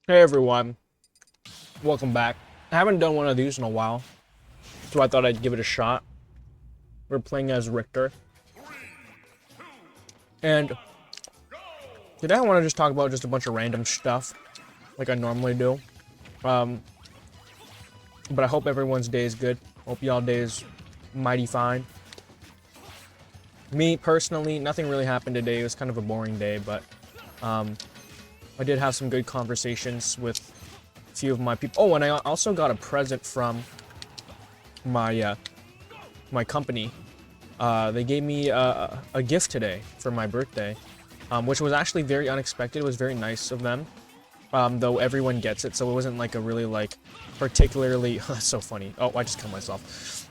Hey everyone, welcome back. I haven't done one of these in a while, so I thought I'd give it a shot. We're playing as Richter. And today I want to just talk about just a bunch of random stuff, like I normally do. But I hope everyone's day is good. Hope y'all day is mighty fine. Me, personally, nothing really happened today. It was kind of a boring day, but I did have some good conversations with a few of my people. Oh, and I also got a present from my my company. They gave me a gift today for my birthday, which was actually very unexpected. It was very nice of them, though everyone gets it, so it wasn't like a really like particularly. That's so funny. Oh, I just killed myself.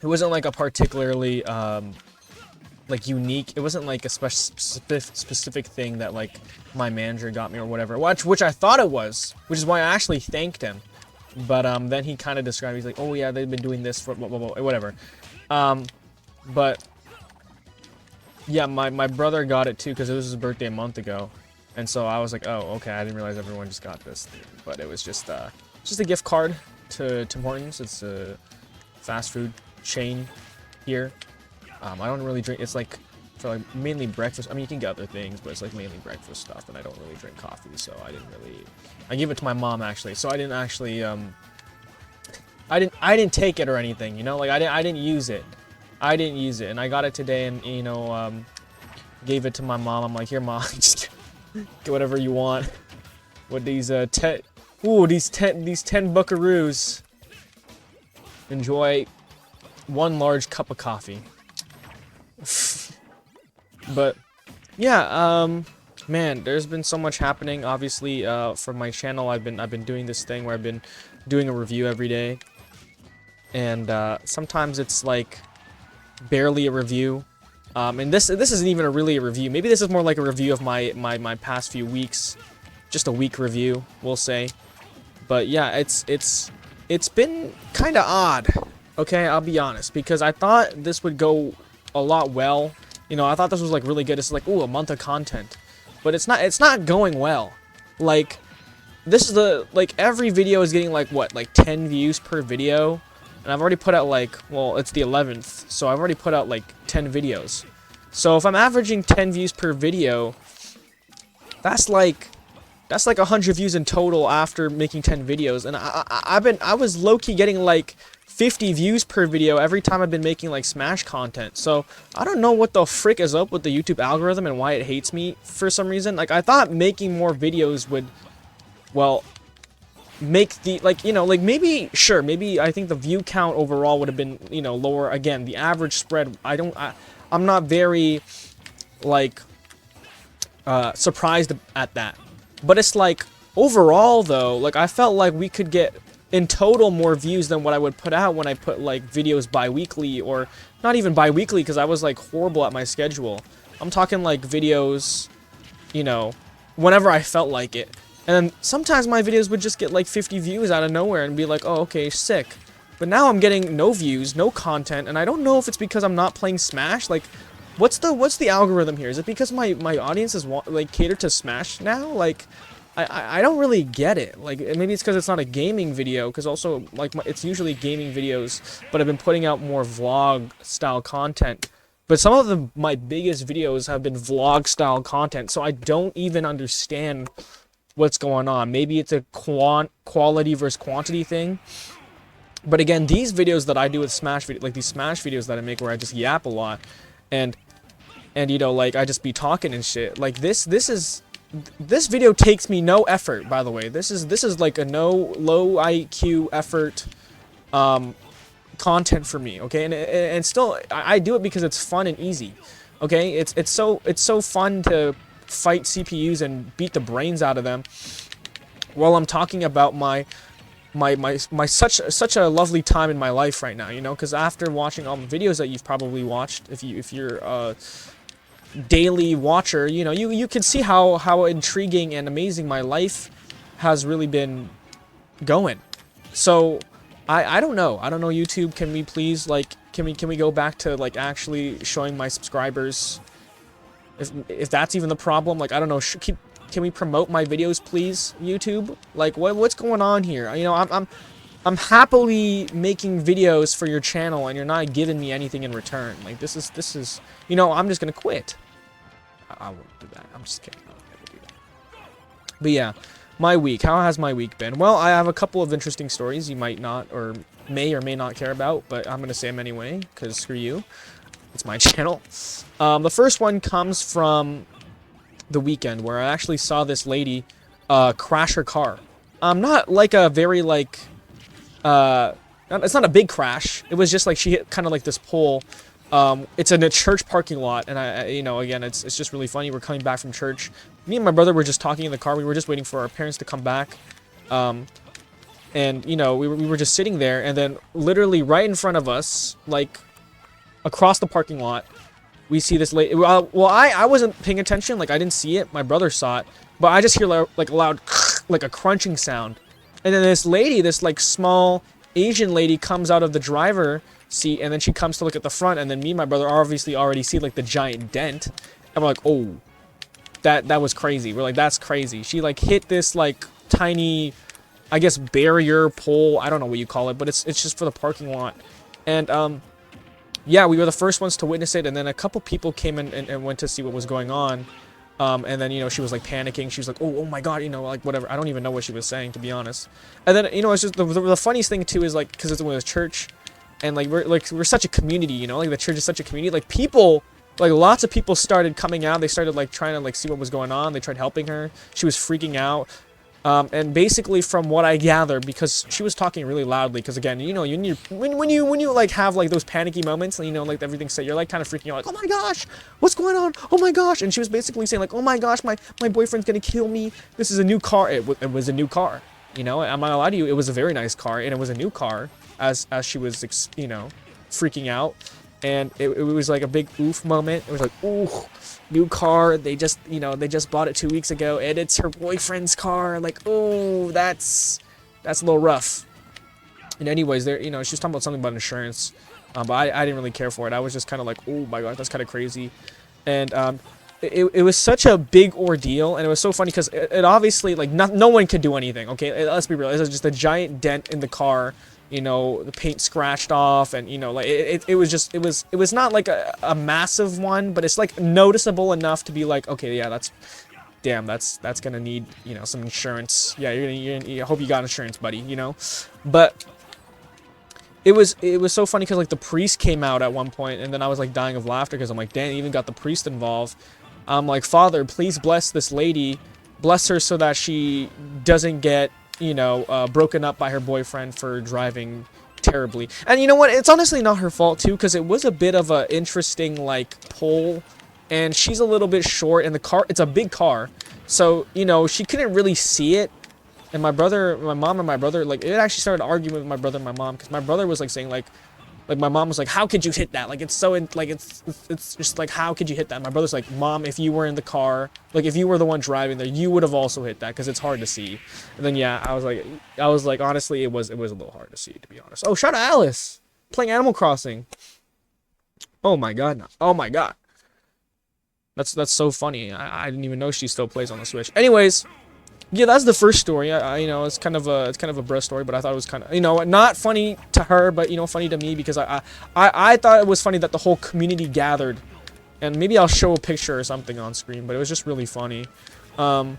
It wasn't like a particularly like unique. It wasn't like a specific thing that like my manager got me or whatever. Which I thought it was, which is why I actually thanked him. But then he kind of described. He's like, "Oh yeah, they've been doing this for blah, blah, blah, whatever." But yeah, my brother got it too because it was his birthday a month ago, and so I was like, "Oh, okay." I didn't realize everyone just got this, but it was just a gift card to Tim Hortons. It's a fast food chain here. I don't really drink. It's like for like mainly breakfast. I mean, you can get other things, but it's like mainly breakfast stuff, and I don't really drink coffee, so I didn't really. I gave it to my mom actually, so I didn't actually I didn't take it or anything, you know, like I didn't use it. I didn't use it, and I got it today, and you know, gave it to my mom. I'm like, here, mom, just get whatever you want. With these these 10 buckaroos. Enjoy one large cup of coffee. But yeah, man, there's been so much happening. Obviously, for my channel, I've been doing this thing where I've been doing a review every day, and sometimes it's like barely a review. And this isn't even really a review. Maybe this is more like a review of my past few weeks, just a week review, we'll say. But yeah, it's been kind of odd. Okay, I'll be honest, because I thought this would go a lot well. You know, I thought this was like really good. It's like, ooh, a month of content, but it's not going well. Like, this is like every video is getting like what, like 10 views per video, and I've already put out like, well, it's the 11th, so I've already put out like 10 videos. So if I'm averaging 10 views per video, that's like 100 views in total after making 10 videos, and I was low-key getting like 50 views per video every time I've been making like Smash content. So I don't know what the frick is up with the YouTube algorithm and why it hates me for some reason. Like, I thought making more videos would, well, make the, like, you know, like maybe, sure, maybe I think the view count overall would have been, you know, lower. Again, the average spread, I'm not very like surprised at that. But it's like, overall though, like I felt like we could get in total more views than what I would put out when I put like videos bi-weekly, or not even bi-weekly because I was like horrible at my schedule. I'm talking like videos, you know, whenever I felt like it. And then sometimes my videos would just get like 50 views out of nowhere and be like, oh, okay, sick. But now I'm getting no views, no content, and I don't know if it's because I'm not playing Smash. Like, what's the algorithm here? Is it because my audience is like catered to Smash now? Like, I don't really get it. Like, maybe it's because it's not a gaming video, because also, like, it's usually gaming videos, but I've been putting out more vlog-style content. But some of my biggest videos have been vlog-style content, so I don't even understand what's going on. Maybe it's a quality versus quantity thing. But again, these videos that I do with Smash, like these Smash videos that I make where I just yap a lot, and you know, like, I just be talking and shit, like, this video takes me no effort, by the way. This is like a low IQ effort content for me, okay? And still I do it because it's fun and easy. Okay? It's so fun to fight CPUs and beat the brains out of them while I'm talking about my such a lovely time in my life right now, you know? Cuz after watching all the videos that you've probably watched, if you're daily watcher, you know, you can see how intriguing and amazing my life has really been going. So I don't know YouTube, can we please, like, can we go back to like actually showing my subscribers, if that's even the problem? Like, I don't know, can we promote my videos, please, YouTube? Like, what's going on here? You know, I'm happily making videos for your channel, and you're not giving me anything in return. Like, this is, you know, I'm just gonna quit. I won't do that. I'm just kidding. I'm not gonna do that. But yeah, my week. How has my week been? Well, I have a couple of interesting stories you might not or may not care about, but I'm gonna say them anyway, because screw you. It's my channel. The first one comes from the weekend, where I actually saw this lady crash her car. Not like a very like it's not a big crash. It was just like she hit kind of like this pole. It's in a church parking lot, and I you know, again, it's just really funny. We're coming back from church. Me and my brother were just talking in the car. We were just waiting for our parents to come back. And you know, we were just sitting there, and then literally right in front of us, like across the parking lot, we see this lady. Well, I wasn't paying attention. Like, I didn't see it. My brother saw it, but I just hear like a loud like a crunching sound. And then this lady, this like small Asian lady, comes out of the driver seat, and then she comes to look at the front, and then me and my brother obviously already see like the giant dent, and we're like, oh, that was crazy. We're like, that's crazy. She like hit this like tiny, I guess, barrier pole. I don't know what you call it, but it's just for the parking lot. And yeah, we were the first ones to witness it, and then a couple people came in and went to see what was going on. And then, you know, she was like panicking. She was like, oh my god, you know, like whatever. I don't even know what she was saying, to be honest. And then, you know, it's just the funniest thing too is like, because it's with a church, and like we're such a community, you know, like the church is such a community. Like people, like lots of people started coming out. They started like trying to like see what was going on. They tried helping her. She was freaking out. And basically, from what I gather, because she was talking really loudly, because again, you know, when you like have like those panicky moments, and you know, like everything's said, you're like kind of freaking out, like, oh my gosh, what's going on? Oh my gosh! And she was basically saying like, oh my gosh, my boyfriend's gonna kill me. This is a new car. It was a new car. You know, I'm not gonna lie to you, it was a very nice car, and it was a new car. As she was, you know, freaking out, and it was like a big oof moment. It was like, ooh, new car. They just, you know, they just bought it 2 weeks ago, and it's her boyfriend's car. Like, oh, that's a little rough. And anyways, there, you know, she was talking about something about insurance, but I didn't really care for it. I was just kind of like, oh my god, that's kind of crazy. And it was such a big ordeal, and it was so funny because it obviously, like, no one could do anything. Okay, let's be real. It was just a giant dent in the car. You know, the paint scratched off, and you know, like it was not like a massive one, but it's like noticeable enough to be like, okay, yeah, that's gonna need, you know, some insurance. Yeah, I hope you got insurance, buddy. You know, but it was so funny because like the priest came out at one point, and then I was like dying of laughter because I'm like, damn, even got the priest involved. I'm like, Father, please bless this lady, bless her so that she doesn't get, you know, broken up by her boyfriend for driving terribly. And you know what? It's honestly not her fault too, because it was a bit of a interesting like pole, and she's a little bit short, and the car, it's a big car, so you know, she couldn't really see it. And my mom and my brother, like, it actually started arguing with my brother and my mom, because my brother was like saying like my mom was like, how could you hit that? Like, it's so it's just like, how could you hit that? And my brother's like, Mom, if you were in the car, like if you were the one driving there, you would have also hit that, because it's hard to see. And then yeah, I was like honestly, it was a little hard to see, to be honest. Oh, shout out Alice playing Animal Crossing. Oh my god, oh my god, that's so funny. I didn't even know she still plays on the Switch. Anyways, yeah, that's the first story. You know, it's kind of a bruh story, but I thought it was kind of, you know, not funny to her, but you know, funny to me, because I thought it was funny that the whole community gathered, and maybe I'll show a picture or something on screen, but it was just really funny. And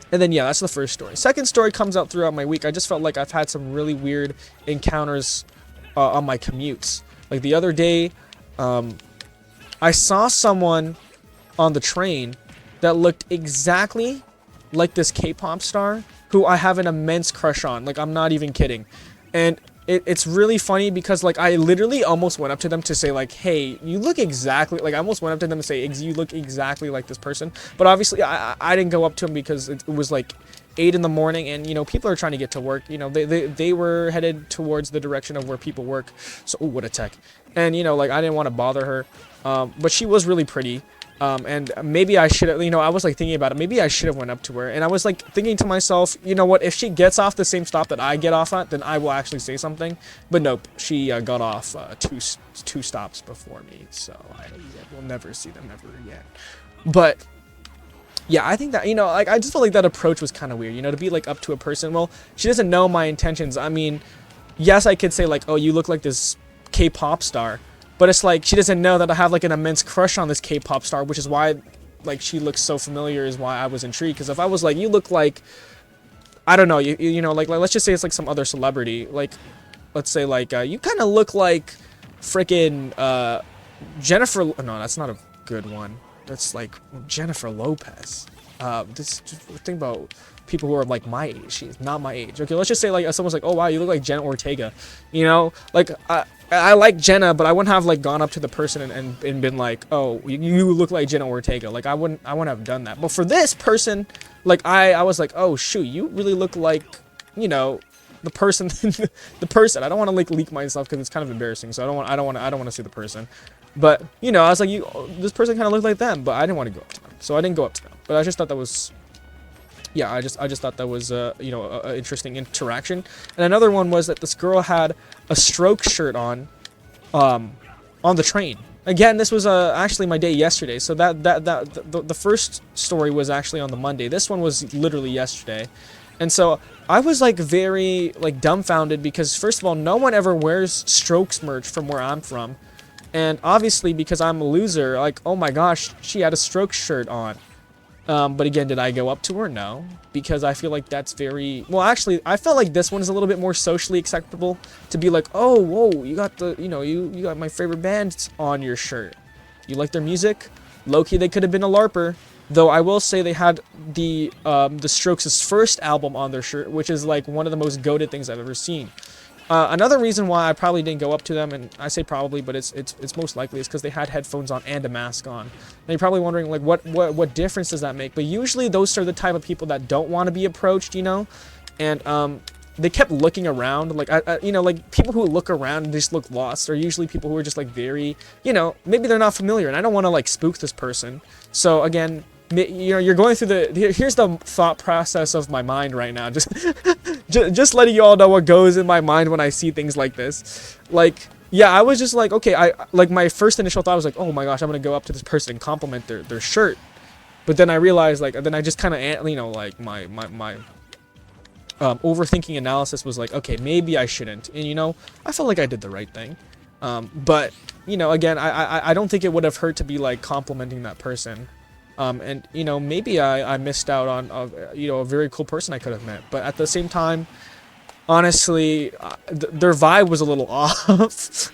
then yeah, that's the first story. Second story comes out throughout my week. I just felt like I've had some really weird encounters on my commutes. Like the other day, I saw someone on the train that looked exactly like this K-pop star who I have an immense crush on. Like, I'm not even kidding. And it's really funny because like I literally almost went up to them to say like, hey, you look exactly like, I almost went up to them and say, you look exactly like this person. But obviously I didn't go up to him because it was like 8 in the morning, and you know, people are trying to get to work. You know, they were headed towards the direction of where people work. So, ooh, what a tech. And you know, like, I didn't want to bother her, but she was really pretty. And maybe I should have, you know, I was like thinking about it, maybe I should have went up to her, and I was like thinking to myself, you know what, if she gets off the same stop that I get off at, then I will actually say something. But nope, she got off two stops before me, so I will never see them ever again. But yeah, I think that, you know, like, I just felt like that approach was kind of weird, you know, to be like up to a person. Well, she doesn't know my intentions. I mean, yes, I could say like, oh, you look like this K-pop star, but it's like she doesn't know that I have like an immense crush on this K-pop star, which is why like she looks so familiar, is why I was intrigued. Because if I was like, you look like, I don't know, you know, like let's just say it's like some other celebrity, like let's say like you kind of look like freaking Jennifer. No, that's not a good one. That's like Jennifer Lopez. This just think about people who are like my age. She's not my age. Okay, let's just say like someone's like, oh wow, you look like Jenna Ortega. You know, like I like Jenna, but I wouldn't have like gone up to the person and been like, oh, you look like Jenna Ortega. Like I wouldn't have done that. But for this person, like I was like, oh shoot, you really look like, you know, the person. The person. I don't want to like leak myself because it's kind of embarrassing. So I don't want to see the person. But you know, I was like, this person kind of looked like them, but I didn't want to go up to them, so I didn't go up to them. But I just thought that was, yeah, I just thought that was you know, a interesting interaction. And another one was that this girl had a Strokes shirt on the train. Again, this was actually my day yesterday. So the first story was actually on the Monday. This one was literally yesterday. And so I was like very like dumbfounded because first of all, no one ever wears Strokes merch from where I'm from. And obviously, because I'm a loser, like, oh my gosh, she had a Strokes shirt on. But again, did I go up to her? No. Because I feel like that's very... Well, actually, I felt like this one is a little bit more socially acceptable. To be like, oh, whoa, you got the... You know, you got my favorite band on your shirt. You like their music? Low-key, they could have been a LARPer. Though I will say they had the Strokes' first album on their shirt, which is like one of the most goated things I've ever seen. Another reason why I probably didn't go up to them, and I say probably, but it's most likely, is because they had headphones on and a mask on. And you're probably wondering, like, what difference does that make? But usually those are the type of people that don't want to be approached, you know? And they kept looking around, like, you know, like, people who look around and just look lost are usually people who are just, like, very, you know, maybe they're not familiar, and I don't want to, like, spook this person. So, again... You know, you're going through the... Here's the thought process of my mind right now. Just letting you all know what goes in my mind when I see things like this. Like, yeah, I was just like, okay, like, my first initial thought was like, oh my gosh, I'm gonna go up to this person and compliment their shirt. But then I realized, like, then I just kind of, you know, like, my overthinking analysis was like, okay, maybe I shouldn't. And, you know, I felt like I did the right thing. But, you know, again, I don't think it would have hurt to be, like, complimenting that person. And, you know, maybe I missed out on, you know, a very cool person I could have met. But at the same time, honestly, their vibe was a little off.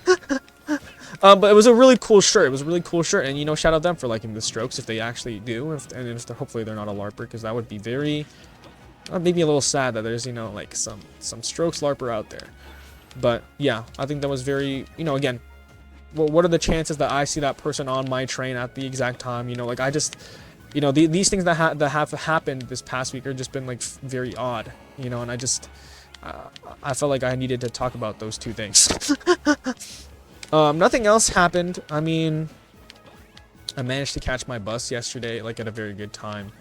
But it was a really cool shirt. It was a really cool shirt. And, you know, shout out them for liking the Strokes if they actually do. And hopefully they're not a LARPer, because that would be very, maybe a little sad that there's, you know, like some Strokes LARPer out there. But, yeah, I think that was very, you know, again, well, what are the chances that I see that person on my train at the exact time? You know, like, I just, you know, these things that have happened this past week are just been, like, very odd, you know, and I just, I felt like I needed to talk about those two things. Nothing else happened. I mean, I managed to catch my bus yesterday, like, at a very good time.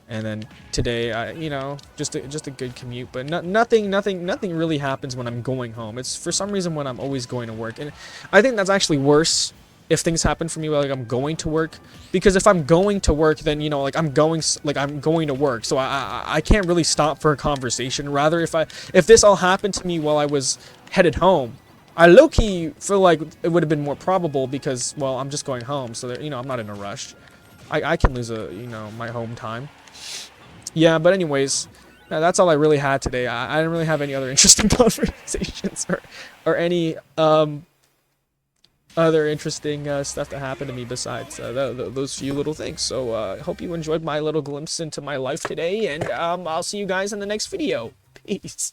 And then today, you know, just a good commute, but nothing really happens when I'm going home. It's for some reason when I'm always going to work, and I think that's actually worse if things happen for me while, like, I'm going to work, because if I'm going to work, then, you know, like, I'm going to work, so I can't really stop for a conversation. Rather, if this all happened to me while I was headed home, I low-key feel like it would have been more probable, because, well, I'm just going home, so you know, I'm not in a rush. I can lose you know, my home time. Yeah, but anyways, that's all I really had today. I didn't really have any other interesting conversations or any other interesting stuff that happened to me besides those few little things. So I hope you enjoyed my little glimpse into my life today, and I'll see you guys in the next video. Peace.